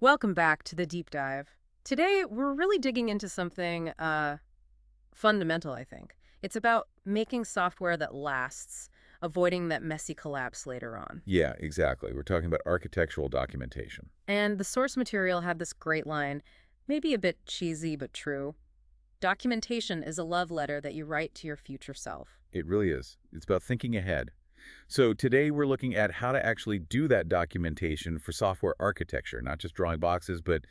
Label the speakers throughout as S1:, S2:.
S1: Welcome back to the deep dive. Today, we're really digging into something fundamental, I think. It's about making software that lasts, avoiding that messy collapse later on.
S2: Yeah, exactly. We're talking about architectural documentation.
S1: And the source material had this great line, maybe a bit cheesy but true. Documentation is a love letter that you write to your future self.
S2: It really is. It's about thinking ahead. So today we're looking at how to actually do that documentation for software architecture, not just drawing boxes, but,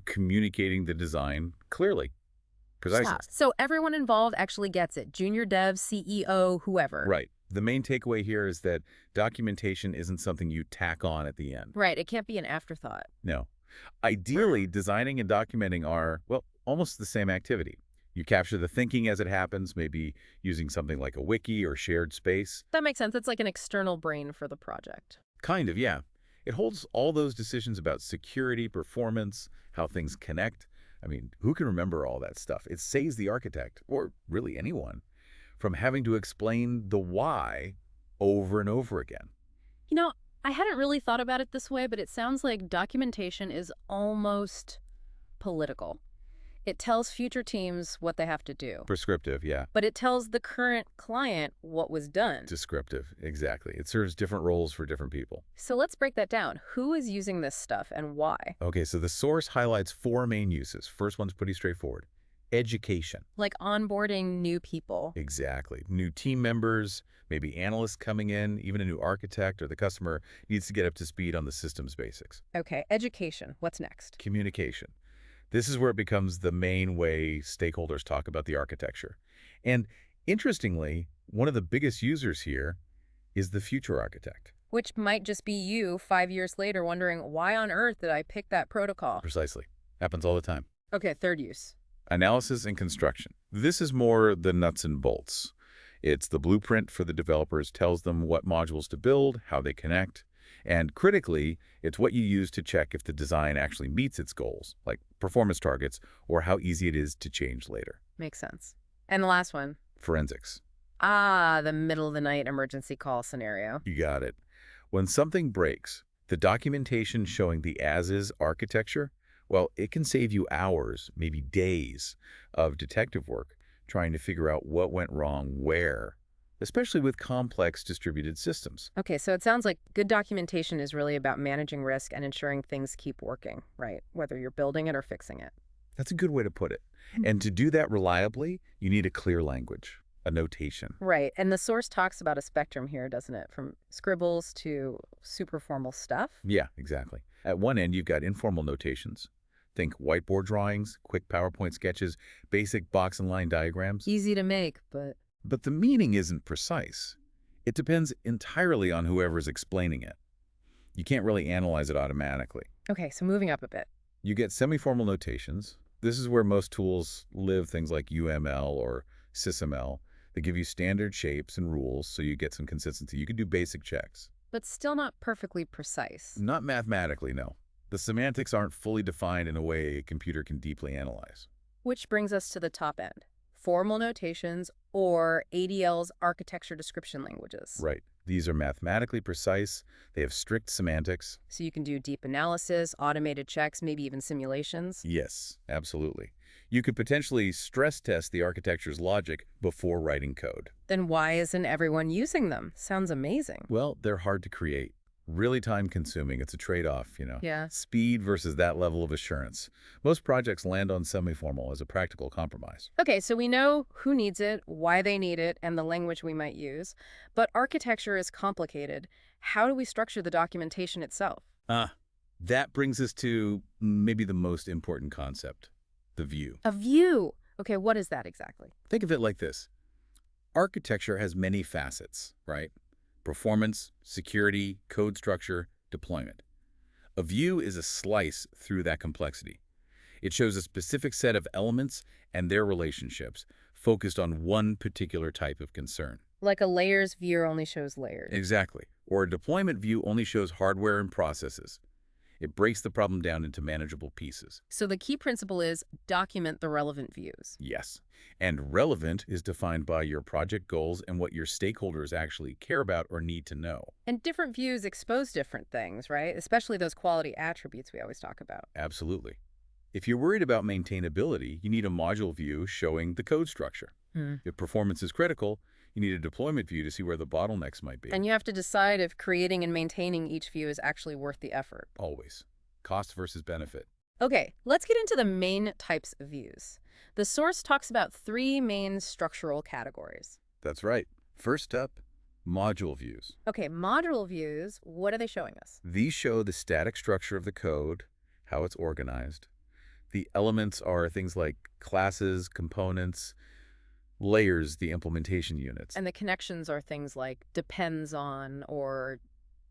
S2: communicating the design clearly, precisely.
S1: Yeah. So everyone involved actually gets it. Junior dev, CEO, whoever.
S2: Right. The main takeaway here is that documentation isn't something you tack on at the end.
S1: Right. It can't be an afterthought.
S2: No. Ideally, designing and documenting are, well, almost the same activity. You capture the thinking as it happens, maybe using something like a wiki or shared space.
S1: That makes sense. It's like an external brain for the project.
S2: Kind of, yeah. It holds all those decisions about security, performance, how things connect. I mean, who can remember all that stuff? It saves the architect, or really anyone, from having to explain the why over and over again.
S1: You know, I hadn't really thought about it this way, but it sounds like documentation is almost political. It tells future teams what they have to do,
S2: Prescriptive, yeah.
S1: but it tells the current client what was done.
S2: Descriptive, exactly. It serves different roles for different people.
S1: So let's break that down. Who is using this stuff and why?
S2: Okay, so the source highlights four main uses. First one's pretty straightforward. Education.
S1: Like onboarding new people.
S2: Exactly. New team members, maybe analysts coming in, even a new architect or the customer needs to get up to speed on the system's basics.
S1: Okay, education. What's next?
S2: Communication. This is where it becomes the main way stakeholders talk about the architecture. And interestingly, one of the biggest users here is the future architect.
S1: Which might just be you 5 years later wondering, why on earth did I pick that protocol?
S2: Precisely. Happens all the time.
S1: Okay, third use.
S2: Analysis and construction. This is more the nuts and bolts. It's the blueprint for the developers, tells them what modules to build, how they connect, and critically, it's what you use to check if the design actually meets its goals, like performance targets, or how easy it is to change later.
S1: Makes sense. And the last one.
S2: Forensics.
S1: Ah, the middle of the night emergency call scenario.
S2: You got it. When something breaks, the documentation showing the as-is architecture, well, it can save you hours, maybe days, of detective work trying to figure out what went wrong where, especially with complex distributed systems.
S1: Okay, so it sounds like good documentation is really about managing risk and ensuring things keep working, right? Whether you're building it or fixing it.
S2: That's a good way to put it. And to do that reliably, you need a clear language, a notation.
S1: Right, and the source talks about a spectrum here, doesn't it? From scribbles to super formal stuff.
S2: Yeah, exactly. At one end, you've got informal notations. Think whiteboard drawings, quick PowerPoint sketches, basic box and line diagrams.
S1: Easy to make, but...
S2: But the meaning isn't precise. It depends entirely on whoever's explaining it. You can't really analyze it automatically.
S1: Okay, so moving up a bit.
S2: You get semiformal notations. This is where most tools live, things like UML or SysML. They give you standard shapes and rules so you get some consistency. You can do basic checks.
S1: But still not perfectly precise.
S2: Not mathematically, no. The semantics aren't fully defined in a way a computer can deeply analyze.
S1: Which brings us to the top end. Formal notations, or ADLs, architecture description languages.
S2: Right. These are mathematically precise. They have strict semantics.
S1: So you can do deep analysis, automated checks, maybe even simulations.
S2: Yes, absolutely. You could potentially stress test the architecture's logic before writing code.
S1: Then why isn't everyone using them? Sounds amazing.
S2: Well, they're hard to create. Really time-consuming. It's a trade-off,
S1: Yeah.
S2: Speed versus that level of assurance. Most projects land on semiformal as a practical compromise.
S1: Okay, so we know who needs it, why they need it, and the language we might use. But architecture is complicated. How do we structure the documentation itself?
S2: That brings us to maybe the most important concept, the view.
S1: A view. Okay, what is that exactly?
S2: Think of it like this. Architecture has many facets, right? Performance, security, code structure, deployment. A view is a slice through that complexity. It shows a specific set of elements and their relationships focused on one particular type of concern.
S1: Like a layers view only shows layers.
S2: Exactly. Or a deployment view only shows hardware and processes. It breaks the problem down into manageable pieces.
S1: So the key principle is document the relevant views.
S2: Yes. And relevant is defined by your project goals and what your stakeholders actually care about or need to know.
S1: And different views expose different things, right? Especially those quality attributes we always talk about.
S2: Absolutely. If you're worried about maintainability, you need a module view showing the code structure.
S1: Hmm.
S2: If performance is critical, you need a deployment view to see where the bottlenecks might be.
S1: And you have to decide if creating and maintaining each view is actually worth the effort.
S2: Always. Cost versus benefit.
S1: Okay, let's get into the main types of views. The source talks about three main structural categories.
S2: That's right. First up, module views.
S1: Okay, module views, what are they showing us?
S2: These show the static structure of the code, how it's organized. The elements are things like classes, components, layers, the implementation units.
S1: And the connections are things like depends on or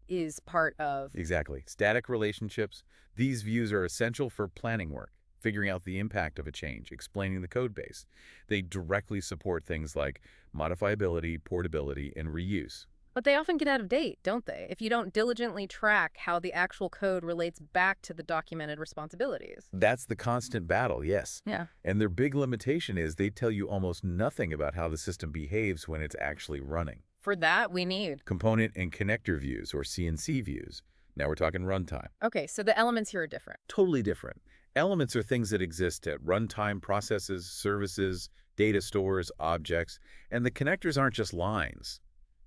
S1: is part of.
S2: Exactly. Static relationships. These views are essential for planning work, figuring out the impact of a change, explaining the code base. They directly support things like modifiability, portability, and reuse.
S1: But they often get out of date, don't they? If you don't diligently track how the actual code relates back to the documented responsibilities.
S2: That's the constant battle, yes.
S1: Yeah.
S2: And their big limitation is they tell you almost nothing about how the system behaves when it's actually running.
S1: For that, we need.
S2: Component and connector views, or CNC views. Now we're talking runtime.
S1: Okay, so the elements here are different.
S2: Totally different. Elements are things that exist at runtime, processes, services, data stores, objects, and the connectors aren't just lines.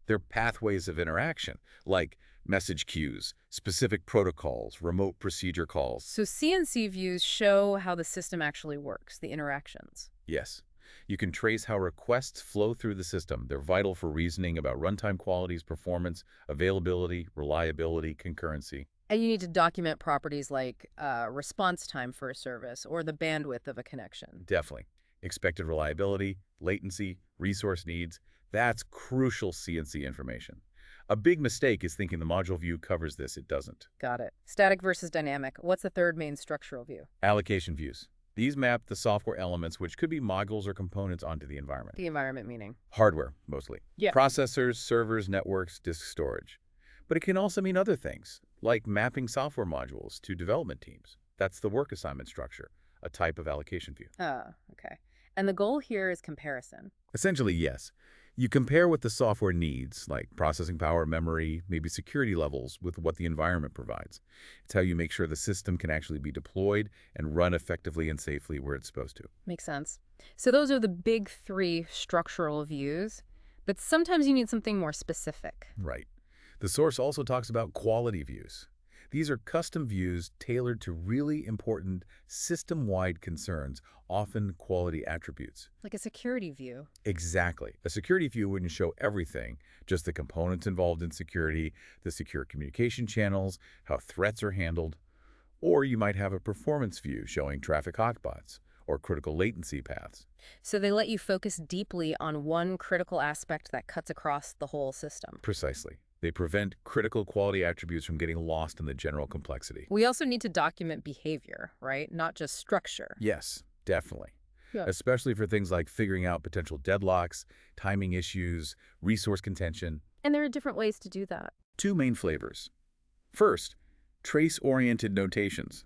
S2: They're pathways of interaction, like message queues, specific protocols, remote procedure calls.
S1: So CNC views show how the system actually works, the interactions.
S2: Yes. You can trace how requests flow through the system. They're vital for reasoning about runtime qualities, performance, availability, reliability, concurrency.
S1: And you need to document properties like response time for a service or the bandwidth of a connection.
S2: Definitely. Expected reliability, latency, resource needs. That's crucial CNC information. A big mistake is thinking the module view covers this. It doesn't.
S1: Got it. Static versus dynamic. What's the third main structural view?
S2: Allocation views. These map the software elements, which could be modules or components, onto the environment.
S1: The environment meaning?
S2: Hardware, mostly.
S1: Yeah.
S2: Processors, servers, networks, disk storage. But it can also mean other things, like mapping software modules to development teams. That's the work assignment structure, a type of allocation view.
S1: Okay. And the goal here is comparison.
S2: Essentially, yes. You compare what the software needs, like processing power, memory, maybe security levels, with what the environment provides. It's how you make sure the system can actually be deployed and run effectively and safely where it's supposed to.
S1: Makes sense. So those are the big three structural views, but sometimes you need something more specific.
S2: Right. The source also talks about quality views. These are custom views tailored to really important system-wide concerns, often quality attributes.
S1: Like a security view.
S2: Exactly. A security view wouldn't show everything, just the components involved in security, the secure communication channels, how threats are handled. Or you might have a performance view showing traffic hotspots or critical latency paths.
S1: So they let you focus deeply on one critical aspect that cuts across the whole system.
S2: Precisely. They prevent critical quality attributes from getting lost in the general complexity.
S1: We also need to document behavior, right? Not just structure.
S2: Yes, definitely.
S1: Yeah.
S2: Especially for things like figuring out potential deadlocks, timing issues, resource contention.
S1: And there are different ways to do that.
S2: Two main flavors. First, trace-oriented notations.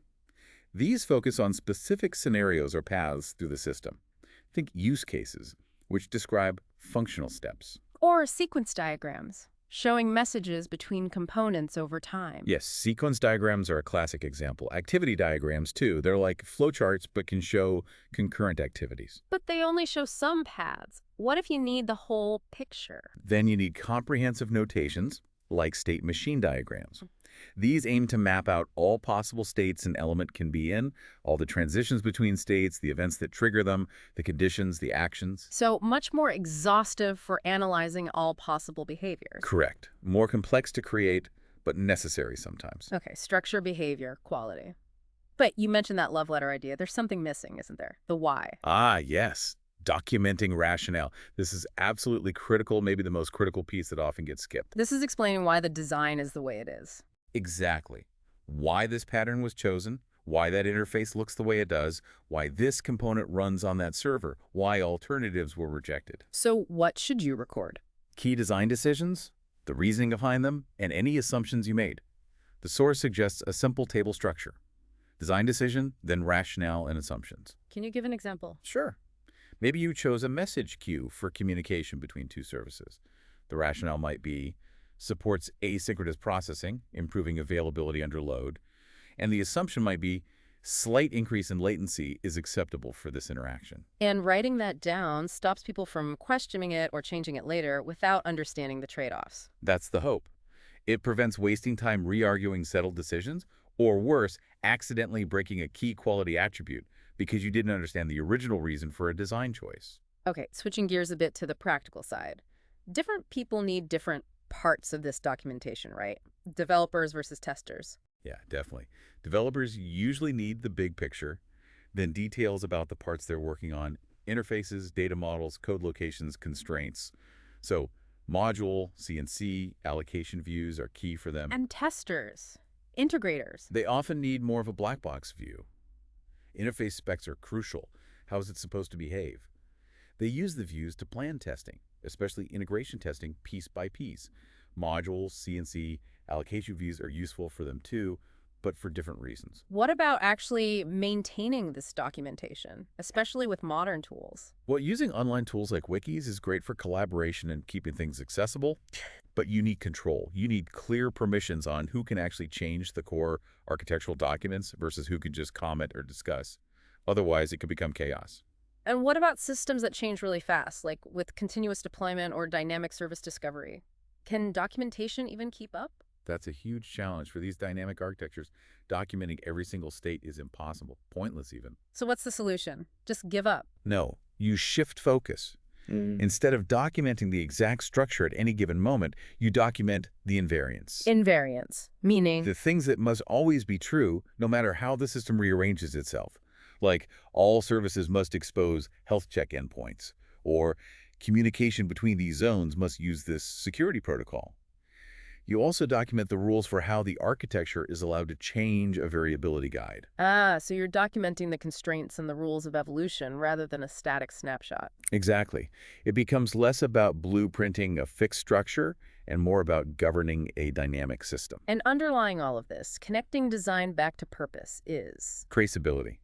S2: These focus on specific scenarios or paths through the system. Think use cases, which describe functional steps.
S1: Or sequence diagrams, showing messages between components over time.
S2: Yes, sequence diagrams are a classic example. Activity diagrams, too. They're like flowcharts but can show concurrent activities.
S1: But they only show some paths. What if you need the whole picture?
S2: Then you need comprehensive notations, like state machine diagrams. These aim to map out all possible states an element can be in, all the transitions between states, the events that trigger them, the conditions, the actions.
S1: So much more exhaustive for analyzing all possible behaviors.
S2: Correct. More complex to create, but necessary sometimes.
S1: Okay, structure, behavior, quality. But you mentioned that love letter idea. There's something missing, isn't there? The why.
S2: Ah, yes. Documenting rationale. This is absolutely critical, maybe the most critical piece that often gets skipped.
S1: This is explaining why the design is the way it is.
S2: Exactly. Why this pattern was chosen, why that interface looks the way it does, why this component runs on that server, why alternatives were rejected.
S1: So what should you record?
S2: Key design decisions, the reasoning behind them, and any assumptions you made. The source suggests a simple table structure. Design decision, then rationale and assumptions.
S1: Can you give an example?
S2: Sure. Maybe you chose a message queue for communication between two services. The rationale might be supports asynchronous processing, improving availability under load, and the assumption might be slight increase in latency is acceptable for this interaction.
S1: And writing that down stops people from questioning it or changing it later without understanding the trade-offs.
S2: That's the hope. It prevents wasting time re-arguing settled decisions, or worse, accidentally breaking a key quality attribute because you didn't understand the original reason for a design choice.
S1: Okay, switching gears a bit to the practical side. Different people need different parts of this documentation, right? Developers versus testers.
S2: Yeah, definitely. Developers usually need the big picture, then details about the parts they're working on, interfaces, data models, code locations, constraints. So module, CNC, allocation views are key for them.
S1: And testers, integrators.
S2: They often need more of a black box view. Interface specs are crucial. How is it supposed to behave? They use the views to plan testing, especially integration testing piece by piece. Modules, CNC, allocation views are useful for them too, but for different reasons.
S1: What about actually maintaining this documentation, especially with modern tools?
S2: Well, using online tools like wikis is great for collaboration and keeping things accessible, but you need control. You need clear permissions on who can actually change the core architectural documents versus who can just comment or discuss. Otherwise, it could become chaos.
S1: And what about systems that change really fast, like with continuous deployment or dynamic service discovery? Can documentation even keep up?
S2: That's a huge challenge for these dynamic architectures. Documenting every single state is impossible, pointless even.
S1: So what's the solution? Just give up.
S2: No, you shift focus. Instead of documenting the exact structure at any given moment, you document the invariants.
S1: Invariants, meaning
S2: The things that must always be true, no matter how the system rearranges itself. Like, all services must expose health check endpoints, or communication between these zones must use this security protocol. You also document the rules for how the architecture is allowed to change a variability guide.
S1: so you're documenting the constraints and the rules of evolution rather than a static snapshot.
S2: Exactly. It becomes less about blueprinting a fixed structure and more about governing a dynamic system.
S1: And underlying all of this, connecting design back to purpose is
S2: Traceability.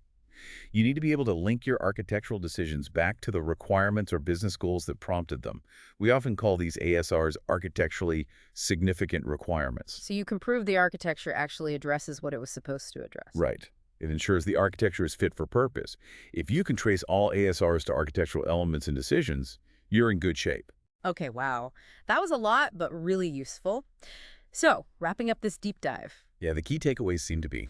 S2: You need to be able to link your architectural decisions back to the requirements or business goals that prompted them. We often call these ASRs architecturally significant requirements.
S1: so you can prove the architecture actually addresses what it was supposed to address.
S2: Right. It ensures the architecture is fit for purpose. If you can trace all ASRs to architectural elements and decisions, you're in good shape.
S1: Okay, wow. That was a lot, but really useful. So, wrapping up this deep dive.
S2: Yeah, the key takeaways seem to be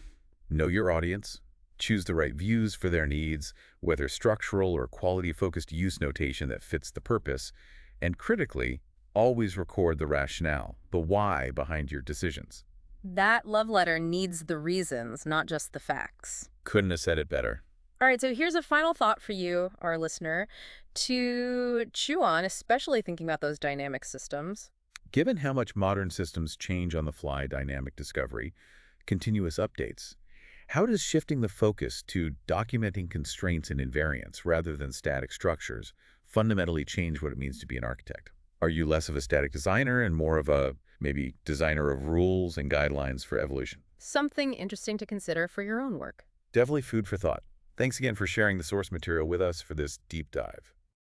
S2: know your audience, choose the right views for their needs, whether structural or quality-focused use notation that fits the purpose, and critically, always record the rationale, the why behind your decisions.
S1: That love letter needs the reasons, not just the facts.
S2: Couldn't have said it better.
S1: All right, so here's a final thought for you, our listener, to chew on, especially thinking about those dynamic systems.
S2: Given how much modern systems change on the fly dynamic discovery, continuous updates, how does shifting the focus to documenting constraints and invariants rather than static structures fundamentally change what it means to be an architect? Are you less of a static designer and more of a, maybe, designer of rules and guidelines for evolution?
S1: Something interesting to consider for your own work.
S2: Definitely food for thought. Thanks again for sharing the source material with us for this deep dive.